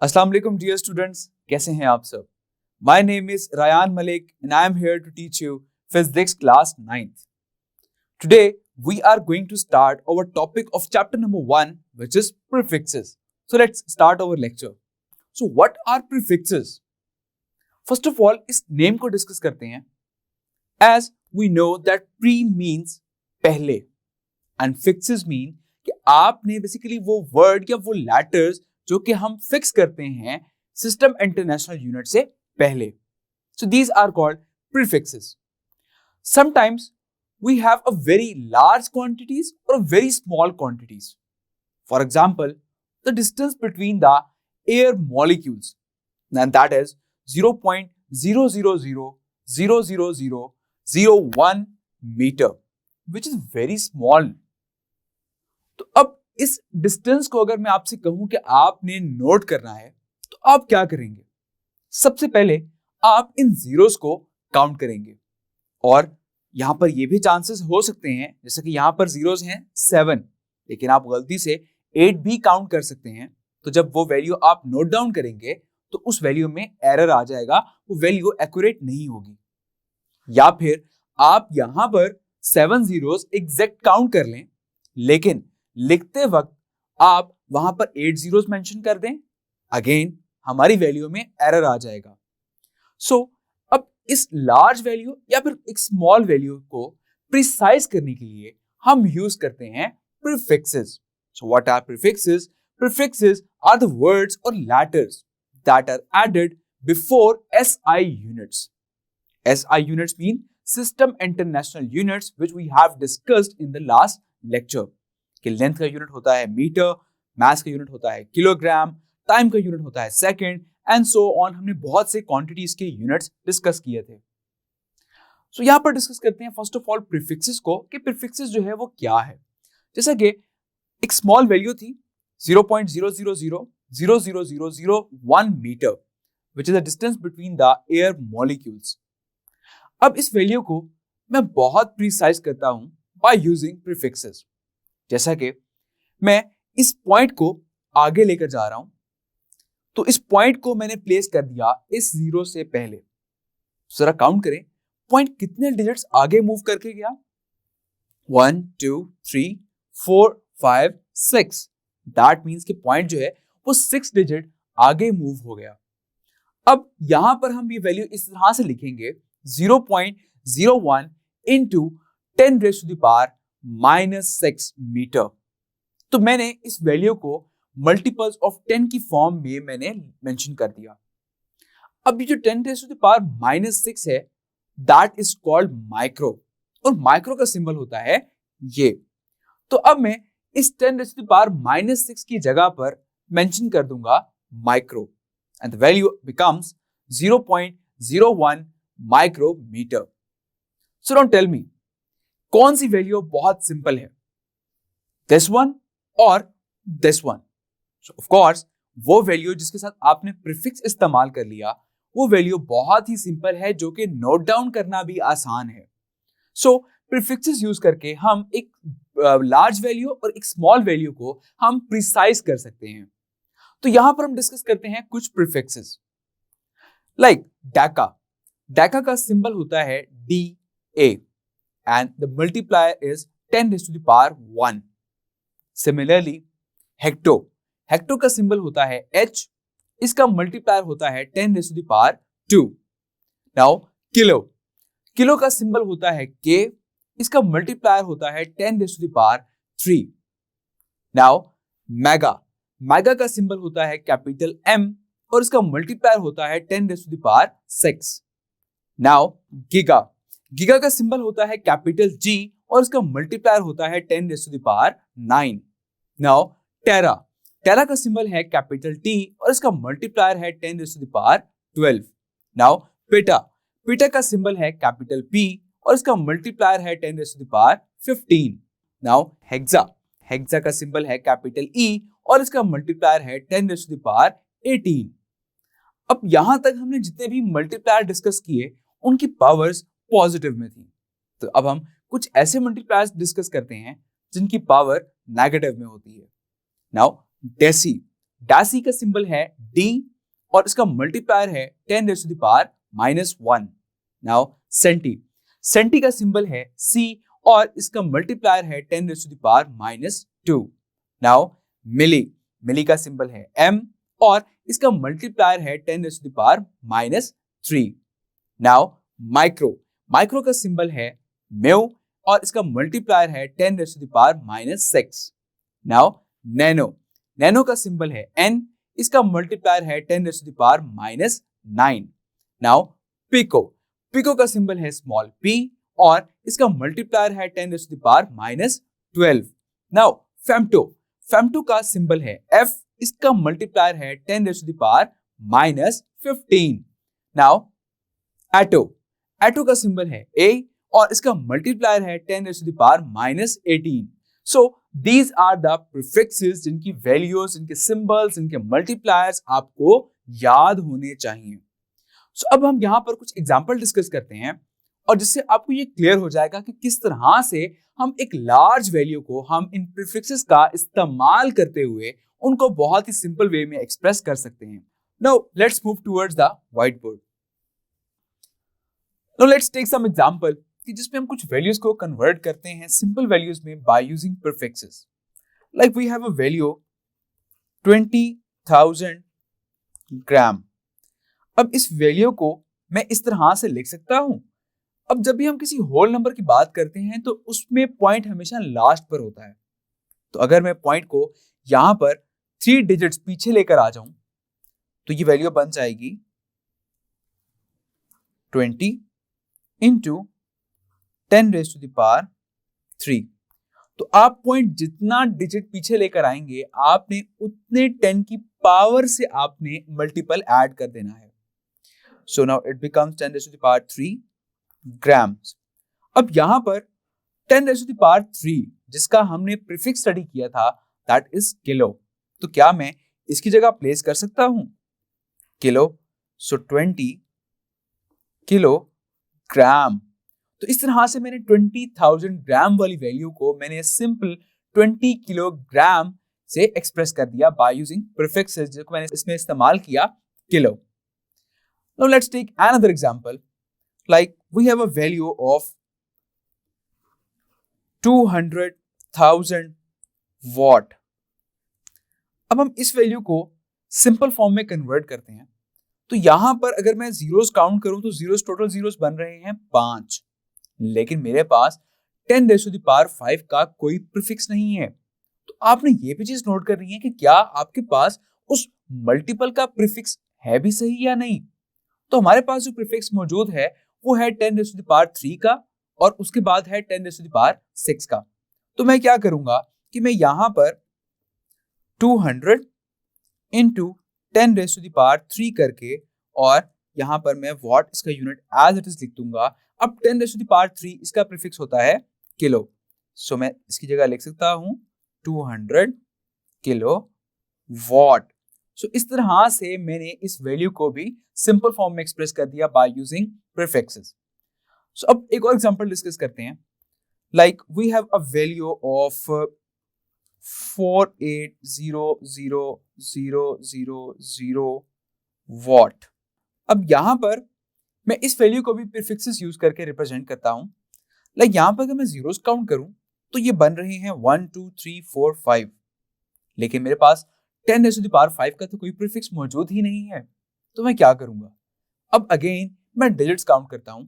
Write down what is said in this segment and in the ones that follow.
अस्सलाम वालेकुम dear students, कैसे हैं आप सब। My name is Rayan Malik and I am here to teach you physics class 9th. Today we are going to start our topic of chapter number 1, which is prefixes. So let's start our lecture. So what are prefixes? First of all, इस name को discuss करते हैं. As we know that pre means पहले and fixes mean कि आपने basically वो word या वो लेटर्स जो कि हम फिक्स करते हैं सिस्टम इंटरनेशनल यूनिट से पहले. So these are called prefixes. Sometimes we have a very large quantities or very small quantities. For example, the distance between the air molecules, and that is 0.000000001 meter, which is very small. तो अब इस distance को अगर मैं आपसे कहूं कि आपने नोट करना है तो आप क्या करेंगे? सबसे पहले आप इन जीरोस को काउंट करेंगे और यहां पर ये भी चांसेस हो सकते हैं, जैसे कि यहां पर जीरोस हैं 7, लेकिन आप गलती से 8 भी काउंट कर सकते हैं. तो जब वो वैल्यू आप नोट डाउन करेंगे तो उस वैल्यू में एरर आ जाएगा, वो वैल्यू एक्यूरेट नहीं होगी. या फिर आप यहां पर 7 जीरोस एग्जैक्ट काउंट कर लें, लेकिन लिखते वक्त आप वहां पर 8 जीरोस मेंशन कर दें, अगेन हमारी वैल्यू में एरर आ जाएगा. सो अब इस लार्ज वैल्यू या फिर एक स्मॉल वैल्यू को प्रिसाइज करने के लिए हम यूज करते हैं prefixes. So what are prefixes? Prefixes are the words और letters that are added before SI units. SI units mean system international units, which we have discussed in the last lecture. कि length का unit होता है metre, मास का unit होता है kilogram, time का unit होता है सेकंड, एंड सो ऑन. हमने बहुत से क्वांटिटीज के यूनिट्स डिस्कस किए थे. सो यहां पर डिस्कस करते हैं फर्स्ट ऑफ ऑल प्रीफिक्सेस को, कि प्रीफिक्सेस जो है वो क्या है. जैसा कि एक स्मॉल वैल्यू थी 0.000000001 metre, which is the distance between the air molecules. अब इस वैल्यू को मैं बहुत प्रिसाइज करता हूं बाय यूजिंग प्रीफिक्सेस. जैसा कि मैं इस पॉइंट को आगे लेकर जा रहा हूं, तो इस पॉइंट को मैंने प्लेस कर दिया इस जीरो से पहले. जरा काउंट करें, पॉइंट कितने डिजिट्स आगे मूव करके गया? 1 2 3 4 5 6. दैट मींस कि पॉइंट जो है वो 6 डिजिट आगे मूव हो गया. अब यहां पर हम ये वैल्यू इस तरह से लिखेंगे 0.01 into 10 raise to the power -6 metre. तो मैंने इस वैल्यू को मल्टीपल्स ऑफ 10 की फॉर्म में मैंने मेंशन कर दिया. अब ये जो 10 रेज़ टू द पावर -6 है, दैट इज कॉल्ड माइक्रो, और माइक्रो का सिंबल होता है ये. तो अब मैं इस 10 रेज़ टू द पावर -6 की जगह पर मेंशन कर दूंगा micro, and the value becomes 0.01 micrometre. So don't tell me कौन सी वैल्यू बहुत सिंपल है, दिस वन और this one. So of course वो वैल्यू जिसके साथ आपने प्रीफिक्स इस्तेमाल कर लिया, वो वैल्यू बहुत ही सिंपल है, जो कि नोट डाउन करना भी आसान है. सो प्रीफिक्सेस यूज करके हम एक लार्ज वैल्यू और एक स्मॉल वैल्यू को हम प्रिसाइज कर सकते हैं. तो यहां पर हम डिस्कस करते हैं कुछ प्रीफिक्सेस, लाइक डेका. डेका का सिंबल होता है DA and the multiplier is 10 raised to the power 1. Similarly, hecto. Hecto का सिंबल होता है H, इसका मल्टीप्लायर होता है 10 raised to the power 2. Now, kilo. Kilo का सिंबल होता है K, इसका मल्टीप्लायर होता है 10 raised to the power 3. Now, mega. Mega का सिंबल होता है कैपिटल M, और इसका मल्टीप्लायर होता है 10 raised to the power 6. Now, giga. Giga का सिंबल होता है कैपिटल G, और इसका मल्टीप्लायर होता है 10 raise to the power 9. Now tera. Tera का सिंबल है कैपिटल T, और इसका मल्टीप्लायर है 10 raise to the power 12. Now peta. Peta का सिंबल है कैपिटल P, और इसका मल्टीप्लायर है 10 raise to the power 15. Now hexa. Hexa का सिंबल है कैपिटल E, और इसका मल्टीप्लायर है 10 रेज़ टू द पावर 18. अब यहां तक हमने जितने भी मल्टीप्लायर डिस्कस किए उनकी पावर्स पॉजिटिव में थी. तो अब हम कुछ ऐसे मल्टीप्लायर्स डिस्कस करते हैं जिनकी पावर नेगेटिव में होती है. Now deci. डेसी का सिंबल है D और इसका मल्टीप्लायर है 10 raised to the power -1. Now centi का सिंबल है C और इसका मल्टीप्लायर है 10 raised to the power -2. Now मिली का सिंबल है M और इसका मल्टीप्लायर है 10 raised to the power -3. Now micro का सिंबल है म्यू और इसका मल्टीप्लायर है 10 raised to the power -6. Now nano का सिंबल है N, इसका मल्टीप्लायर है 10 raised to the power -9. Now pico का सिंबल है स्मॉल p और इसका मल्टीप्लायर है 10 raised to the power -12. Now femto का सिंबल है F, इसका मल्टीप्लायर है 10 raised to the power -15. Now atto का सिंबल है A और इसका मल्टीप्लायर है 10 raised to the power -18. So these are the prefixes जिनकी वैल्यूज, इनके सिंबल्स, इनके मल्टीप्लायर्स आपको याद होने चाहिए. सो अब हम यहाँ पर कुछ एग्जाम्पल डिस्कस करते हैं और जिससे आपको ये क्लियर हो जाएगा कि किस तरह से हम एक लार्ज वैल्यू को हम इन प्रीफिक्सेस का इस्तेमाल करते हुए उनको बहुत ही सिंपल वे में एक्सप्रेस कर सकते हैं. Now let's move towards the whiteboard. Now let's take some example कि जिसमें हम कुछ वैल्यूज को कन्वर्ट करते हैं सिंपल वैल्यूज में by using prefixes. Like we have a value 20,000 gram. अब इस वैल्यू को मैं इस तरह से लिख सकता हूं. अब जब भी हम किसी होल नंबर की बात करते हैं तो उसमें पॉइंट हमेशा लास्ट पर होता है. तो अगर मैं पॉइंट को यहां पर 3 डिजिट्स पीछे लेकर आ जाऊं तो ये वैल्यू बन जाएगी 20 into 10 raised to the power 3. तो आप पॉइंट जितना डिजिट पीछे लेकर आएंगे आपने उतने 10 की पावर से आपने मल्टीपल ऐड कर देना है. So now it becomes 10 raised to the power 3 grams. अब यहां पर 10 raised to the power 3 जिसका हमने प्रीफिक्स स्टडी किया था दैट इज किलो. तो क्या मैं इसकी जगह प्लेस कर सकता हूं किलो. सो 20 किलो ग्राम. तो इस तरह से मैंने 20,000 ग्राम वाली वैल्यू को मैंने सिंपल 20 किलोग्राम से एक्सप्रेस कर दिया बाय यूजिंग प्रीफिक्सेस जो मैंने इसमें इस्तेमाल किया kilo. Now let's take another example. Like we have a value of 200,000 watt. अब हम इस वैल्यू को सिंपल फॉर्म में कन्वर्ट करते हैं. तो यहां पर अगर मैं जीरोस काउंट करूं तो जीरोस टोटल जीरोस बन रहे हैं 5. लेकिन मेरे पास 10 raised to the power 5 का कोई प्रीफिक्स नहीं है. तो आपने ये भी चीज नोट करनी है कि क्या आपके पास उस मल्टीपल का प्रीफिक्स है भी सही या नहीं. तो हमारे पास जो प्रीफिक्स मौजूद है वो है 10 raised to the power 3 का और उसके बाद है 10 raised to the power 6 का. तो मैं क्या करूंगा कि मैं यहां पर 200 into 10 raised to the power 3 करके और यहां पर मैं वॉट इसका यूनिट एज इट इज लिख दूंगा. अब 10 raised to the power 3 इसका प्रीफिक्स होता है किलो. सो मैं इसकी जगह लिख सकता हूं 200 किलो वॉट. सो इस तरह से मैंने इस वैल्यू को भी सिंपल फॉर्म में एक्सप्रेस कर दिया बाय यूजिंग प्रीफिक्सेस. सो अब एक और एग्जांपल डिस्कस करते हैं. Like we have a value of 48,000,000 watt. अब यहां पर मैं इस वैल्यू को भी प्रीफिक्सेस यूज करके रिप्रेजेंट करता हूं. लाइक यहां पर अगर मैं जीरोस काउंट करूं तो ये बन रहे हैं 1 2 3 4 5. लेकिन मेरे पास 10 raised to the power 5 का तो कोई प्रीफिक्स मौजूद ही नहीं है. तो मैं क्या करूंगा. अब अगेन मैं डिजिट्स काउंट करता हूं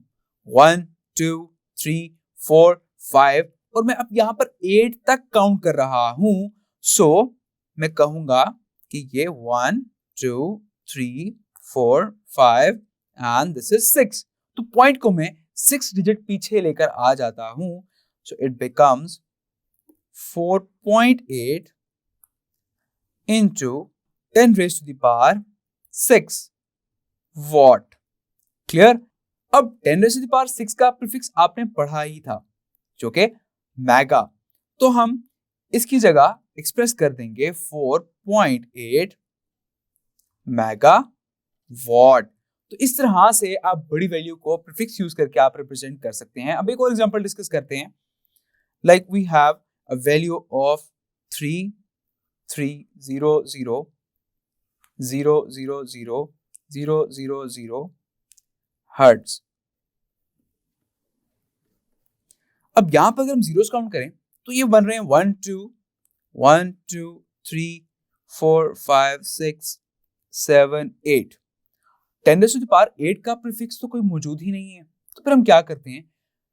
1 2 3 4 5 और मैं अब यहां पर 8 तक काउंट कर रहा हूं. सो मैं कहूंगा कि ये 1 2 3 4 5 and this is 6. तो पॉइंट को मैं 6 डिजिट पीछे लेकर आ जाता हूं. So it becomes 4.8 into 10 raised to the power 6 watt. Clear. अब 10 raised to the power 6 का प्रीफिक्स आपने पढ़ा ही था जो कि मेगा. तो हम इसकी जगह एक्सप्रेस कर देंगे 4.8 मेगा वॉट. तो इस तरह से आप बड़ी वैल्यू को प्रीफिक्स यूज करके आप रिप्रेजेंट कर सकते हैं. अब एक और एग्जांपल डिस्कस करते हैं. Like we have a value of 3300 0.00000 hertz. अब यहां पर अगर हम जीरोस काउंट करें तो ये बन रहे हैं 1 2 1 2 3 4 5 6 7 8। 10⁻8 का प्रीफिक्स तो कोई मौजूद ही नहीं है। तो फिर हम क्या करते हैं,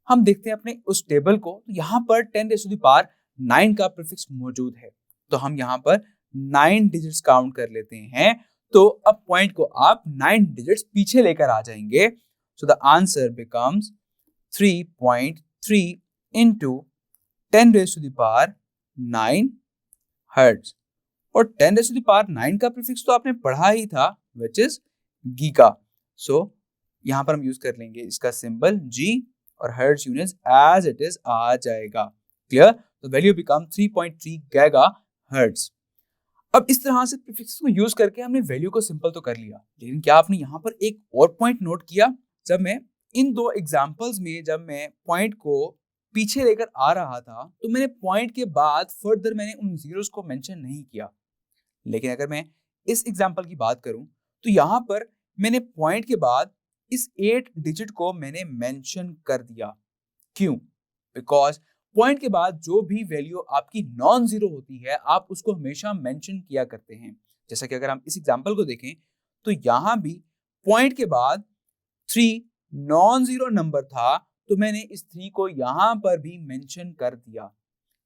हम देखते हैं अपने उस टेबल को, तो यहाँ पर 10⁻9 का प्रीफिक्स मौजूद है, तो हम यहाँ पर 9 डिजिट्स काउंट कर लेते हैं। तो अब पॉइंट को आप 9 डिजिट्स पीछे लेकर आ जाएंगे। So the answer becomes 3.3 into 10⁻9 hertz. और 10⁻9 का प्रीफिक्स तो आपने पढ़ा ही था, विच इज गीगा। सो यहां पर हम यूज कर लेंगे इसका सिंबल G और hertz units as it is आ जाएगा। क्लियर? तो वैल्यू बिकम 3.3 गीगा हर्ट्ज। अब इस तरह से प्रीफिक्स को यूज करके हमने वैल्यू को सिंपल तो कर लिया, लेकिन क्या आपने यहाँ पर एक और पॉइंट नोट किया? जब मैं इन दो एग्जांपल्स में जब मैं पॉइंट को पीछे लेकर आ रहा था तो मैंने पॉइंट के बाद फर्दर मैंने उन जीरोस को मेंशन नहीं किया। लेकिन अगर मैं इस एग्जांपल की बात करूं तो यहां पर मैंने पॉइंट के बाद इस 8 डिजिट को मैंने मेंशन कर दिया। क्यों? बिकॉज पॉइंट के बाद जो भी वैल्यू आपकी नॉन जीरो होती है आप उसको हमेशा मेंशन किया करते हैं। जैसा कि अगर हम इस एग्जांपल को देखें तो यहां भी पॉइंट के बाद 3 नॉन जीरो नंबर था, तो मैंने इस 3 को यहां पर भी मेंशन कर दिया।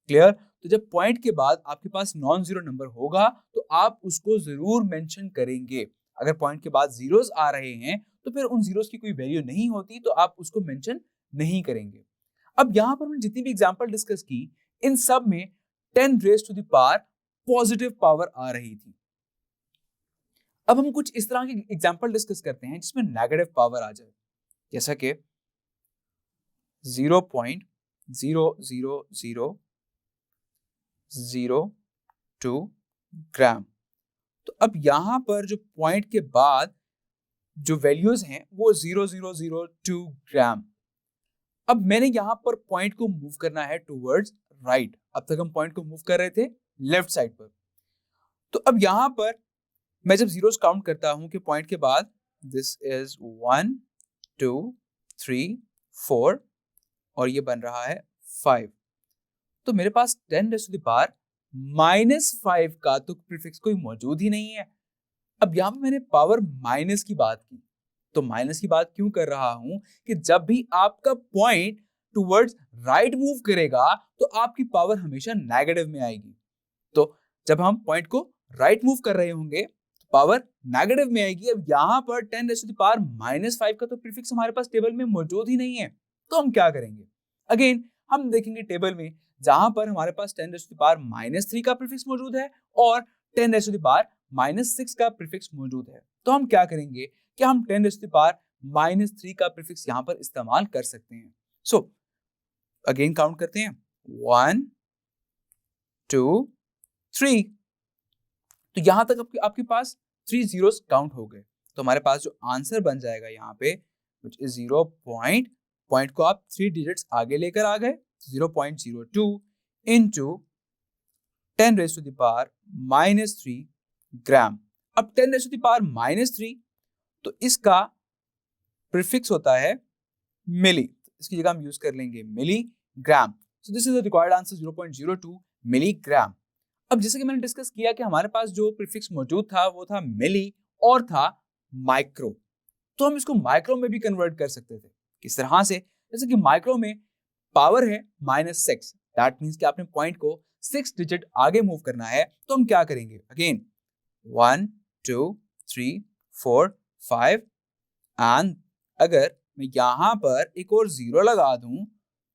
क्लियर? तो जब पॉइंट के बाद आपके पास नॉन जीरो नंबर होगा तो आप उसको जरूर मेंशन करेंगे। अगर पॉइंट के बाद जीरोस आ रहे हैं तो फिर उन जीरोस की कोई वैल्यू नहीं होती तो आप उसको मेंशन नहीं करेंगे। अब यहां पर हमने जितनी भी एग्जांपल डिस्कस की इन सब में 10 raise to the power positive power आ रही थी। अब हम कुछ इस तरह के एग्जांपल डिस्कस करते हैं जिसमें नेगेटिव पावर आ जाए, जैसा कि 0.00002 ग्राम। तो अब यहां पर जो पॉइंट के बाद जो वैल्यूज हैं वो 0.002 ग्राम। अब मैंने यहां पर पॉइंट को मूव करना है टुवर्ड्स राइट। अब तक हम पॉइंट को मूव कर रहे थे लेफ्ट साइड पर। तो अब यहां पर मैं जब जीरोस काउंट करता हूं कि पॉइंट के बाद दिस इज 1 2 3 4 और ये बन रहा है 5, तो मेरे पास 10⁻⁻5 का तो प्रीफिक्स कोई मौजूद ही नहीं है। अब यहां पे मैंने पावर माइनस की बात की, तो माइनस की बात क्यों कर रहा हूं कि जब भी आपका पॉइंट टुवर्ड्स राइट मूव करेगा तो आपकी पावर हमेशा नेगेटिव में आएगी। तो जब हम पॉइंट को राइट मूव कर रहे होंगे तो पावर नेगेटिव में आएगी। अब यहां पर 10⁻⁻5 का तो प्रीफिक्स हमारे पास टेबल में मौजूद ही नहीं है, तो हम क्या करेंगे? अगेन हम देखेंगे टेबल में जहां पर हमारे पास 10⁻³ का प्रीफिक्स मौजूद है और 10⁻⁻6 का प्रीफिक्स मौजूद है। तो हम क्या करेंगे कि हम 10⁻³ का प्रीफिक्स यहां पर इस्तेमाल कर सकते हैं। सो अगेन काउंट करते हैं 1 2 3। तो यहां तक आपके पास 3 जीरोस काउंट हो गए। तो हमारे पास जो आंसर बन जाएगा यहाँ पे which is 0. पॉइंट को आप 3 डिजिट्स आगे लेकर आ गए, 0.02 into 10⁻³ ग्राम। अब 10⁻³ तो इसका प्रीफिक्स होता है मिली, इसकी जगह हम यूज कर लेंगे milligram. So this is the required answer 0.02 milligram. अब जैसे कि मैंने डिस्कस किया कि हमारे पास जो प्रीफिक्स मौजूद था वो था मिली और था माइक्रो, तो हम इसको माइक्रो में भी कन्वर्ट कर सकते थे। किस तरह से? जैसे कि माइक्रो में पावर है -6, दैट मींस कि आपने पॉइंट को 6 डिजिट आगे मूव करना है, तो हम क्या करेंगे? अगेन 1 2 3 4 5 एंड अगर मैं यहां पर एक और 0 लगा दूं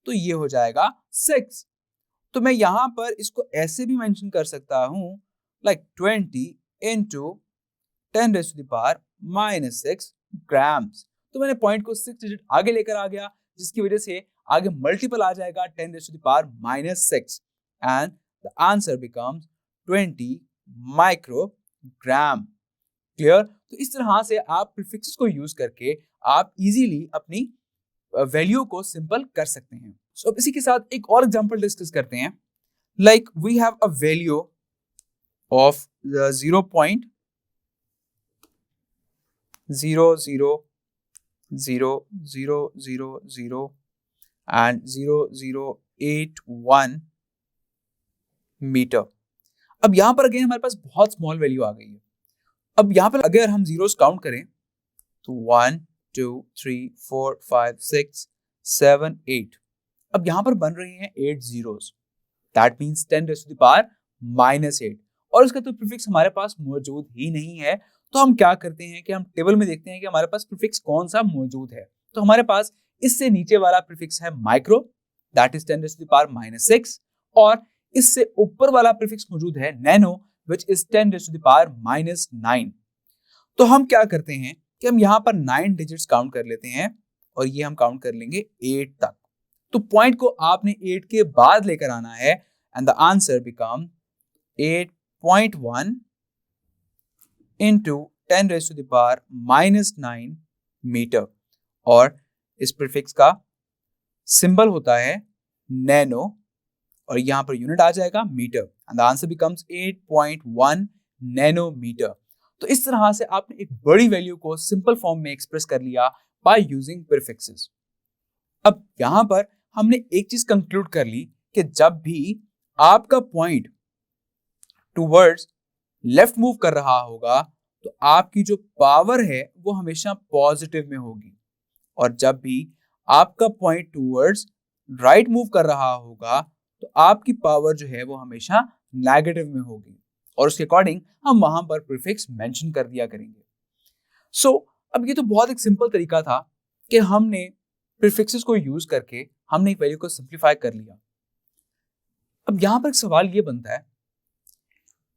तो ये हो जाएगा 6। तो मैं यहां पर इसको ऐसे भी मेंशन कर सकता हूं लाइक 20 into 10⁻⁻6 ग्राम्स। तो मैंने पॉइंट को 6 डिजिट आगे लेकर आ गया, जिसकी वजह से आगे मल्टीपल आ जाएगा 10⁻⁻6 and the answer becomes 20 microgram. Clear? तो इस तरह से आप प्रीफिक्सेस को यूज करके आप इजीली अपनी वैल्यू को सिंपल कर सकते हैं। सो इसी के साथ एक और एग्जांपल डिस्कस करते हैं। Like we have a value of 0.001 0 0 0 0 0 0 and 0081 metre. अब यहां पर अगेन हमारे पास बहुत स्मॉल वैल्यू आ गई है। अब यहां पर अगर हम जीरोस काउंट करें तो 1 2 3 4 5 6 7 8। अब यहां पर बन रही हैं 8 zeros, that means 10 raise to the power -8 और इसका तो प्रीफिक्स हमारे पास मौजूद ही नहीं है। तो हम क्या करते हैं कि हम टेबल में देखते हैं कि हमारे पास प्रीफिक्स कौन सा मौजूद है। तो हमारे पास इससे नीचे वाला प्रीफिक्स है micro, that is 10 raise to the power -6 और इससे ऊपर वाला प्रीफिक्स मौजूद है nano, which is 10 raise to the power -9। तो हम क्या करते हैं कि हम यहाँ पर 9 डिजिट्स काउंट कर लेते हैं और ये हम काउंट कर लेंगे 8 तक। तो पॉइंट को आपने 8 के बाद लेकर आना है and the answer become 8.1 into 10 raised to the power -9 metre और इस प्रीफिक्स का सिंबल होता है नैनो और यहां पर यूनिट आ जाएगा metre and the answer becomes 8.1 nanometre. तो इस तरह से आपने एक बड़ी वैल्यू को सिंपल फॉर्म में एक्सप्रेस कर लिया बाय यूजिंग प्रीफिक्सेस। अब यहां पर हमने एक चीज कंक्लूड कर ली कि जब भी आपका पॉइंट टूवर्ड्स लेफ्ट मूव कर रहा होगा तो आपकी जो पावर है वो हमेशा पॉजिटिव में होगी और जब भी आपका पॉइंट टूवर्ड्स राइट मूव कर रहा होगा तो आपकी पावर जो है वो हमेशा नेगेटिव में होगी और उसके अकॉर्डिंग हम वहां पर प्रीफिक्स मेंशन कर दिया करेंगे। सो अब ये तो बहुत एक सिंपल तरीका था कि हमने प्रीफिक्सेस को यूज करके हमने एक वैल्यू को सिंप्लीफाई कर लिया। अब यहां पर एक सवाल ये बनता है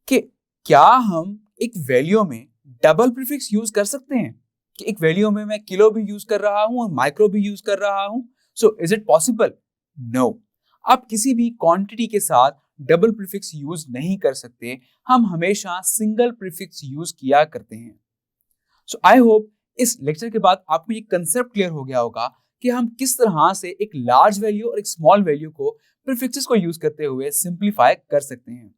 कि क्या हम एक वैल्यू में डबल प्रीफिक्स यूज कर सकते हैं कि एक वैल्यू में मैं किलो भी यूज कर रहा हूं और माइक्रो भी यूज कर रहा हूं। So is it possible? No, आप किसी भी क्वांटिटी के साथ डबल प्रीफिक्स यूज नहीं कर सकते, हम हमेशा सिंगल प्रीफिक्स यूज किया करते हैं। सो आई होप इस लेक्चर के बाद आपको ये कंसेप्ट क्लियर हो गया होगा कि हम किस तरह से एक लार्ज वैल्यू और एक स्मॉल वैल्यू को प्रीफिक्सेस को यूज करते हुए सिंप्लीफाई कर सकते हैं।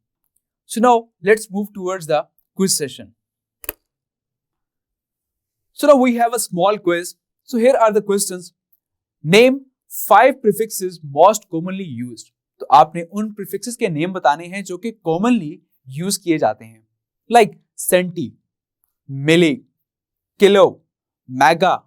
So now let's move towards the quiz session. So now we have a small quiz. So here are the questions. Name 5 prefixes most commonly used. तो आपने उन prefixes के नेम बताने हैं जो कि commonly use किए जाते हैं, like centi, milli, kilo, mega,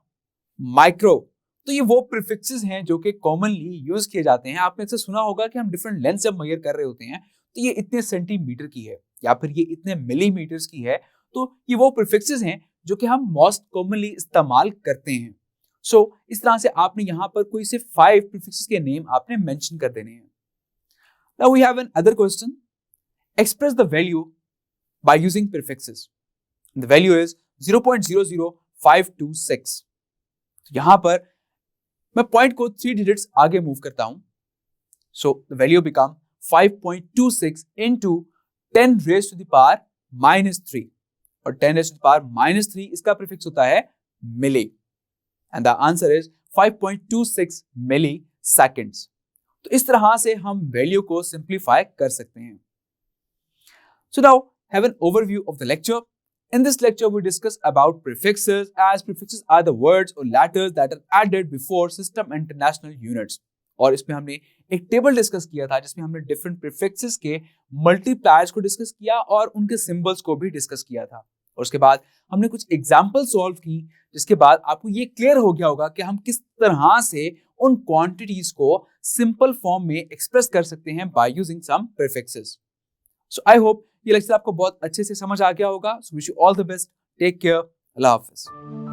micro. तो ये वो prefixes हैं जो कि commonly use किए जाते हैं। आपने अक्सर सुना होगा कि हम different lengths जब measure कर रहे होते हैं तो ये इतने सेंटीमीटर की है या फिर ये इतने मिलीमीटर्स की है, तो ये वो प्रीफिक्सेस हैं जो कि हम मोस्ट कॉमनली इस्तेमाल करते हैं। सो इस तरह से आपने यहां पर कोई से 5 प्रीफिक्सेस के नेम आपने मेंशन कर देने हैं। Now we have another question, express the value by using prefixes. The value is 0.00526। यहां पर मैं पॉइंट को 3 डिजिट्स आगे मूव करता हूं, so the value become 5.26 into 10 raised to the power -3 और 10 raised to the power -3 इसका prefix होता है milli and the answer is 5.26 milli seconds. तो इस तरह से हम वैल्यू को सिंप्लीफाई कर सकते हैं। So now have an overview of the lecture. In this lecture we discuss about prefixes, as prefixes are the words or letters that are added before system international units. और इसमें हमने एक table discuss किया था जिसमें हमने different prefixes के multipliers को डिस्कस किया और उनके सिंबल्स को भी डिस्कस किया था और उसके बाद हमने कुछ एग्जांपल सॉल्व की, जिसके बाद आपको ये क्लियर हो गया होगा कि हम किस तरह से उन क्वांटिटीज को सिंपल फॉर्म में एक्सप्रेस कर सकते हैं by using some prefixes. So I hope ये लेक्चर आपको बहुत अच्छे से समझ आ गया होगा। So wish you all the best, take care, अल्लाह हाफिज।